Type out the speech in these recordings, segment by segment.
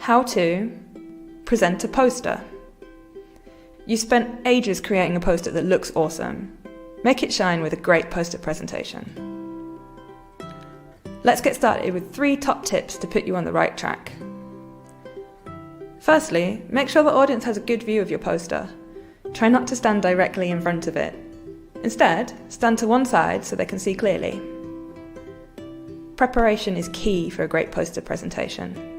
How to present a poster. You spent ages creating a poster that looks awesome. Make it shine with a great poster presentation. Let's get started with 3 top tips to put you on the right track. Firstly, make sure the audience has a good view of your poster. Try not to stand directly in front of it. Instead, stand to one side so they can see clearly. Preparation is key for a great poster presentation.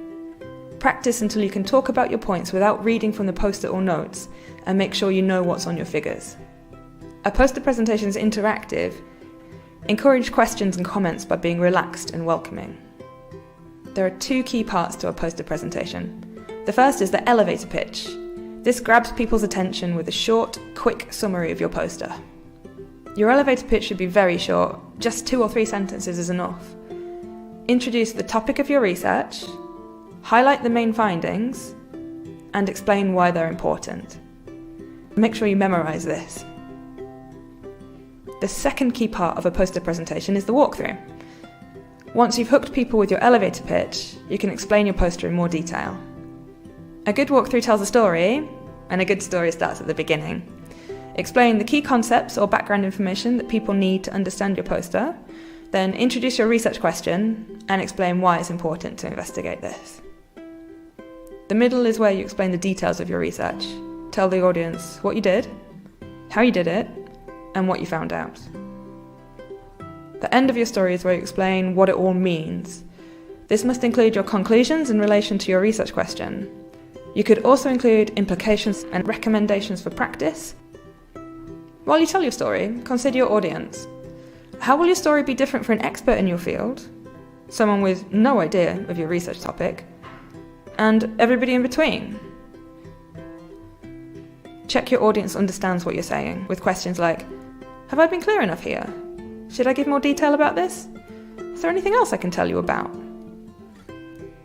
Practice until you can talk about your points without reading from the poster or notes, and make sure you know what's on your figures. A poster presentation is interactive. Encourage questions and comments by being relaxed and welcoming. There are 2 key parts to a poster presentation. The first is the elevator pitch. This grabs people's attention with a short, quick summary of your poster. Your elevator pitch should be very short, just 2 or 3 sentences is enough. Introduce the topic of your research, highlight the main findings, and explain why they're important. Make sure you memorize this. The second key part of a poster presentation is the walkthrough. Once you've hooked people with your elevator pitch, you can explain your poster in more detail. A good walkthrough tells a story, and a good story starts at the beginning. Explain the key concepts or background information that people need to understand your poster, then introduce your research question and explain why it's important to investigate this. The middle is where you explain the details of your research. Tell the audience what you did, how you did it, and what you found out. The end of your story is where you explain what it all means. This must include your conclusions in relation to your research question. You could also include implications and recommendations for practice. While you tell your story, consider your audience. How will your story be different for an expert in your field, someone with no idea of your research topic, and everybody in between? Check your audience understands what you're saying with questions like, have I been clear enough here? Should I give more detail about this? Is there anything else I can tell you about?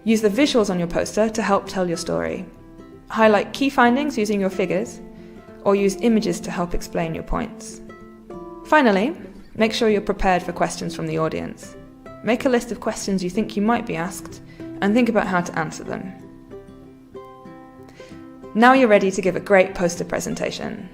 Use the visuals on your poster to help tell your story. Highlight key findings using your figures, or use images to help explain your points. Finally, make sure you're prepared for questions from the audience. Make a list of questions you think you might be asked, and think about how to answer them. Now you're ready to give a great poster presentation.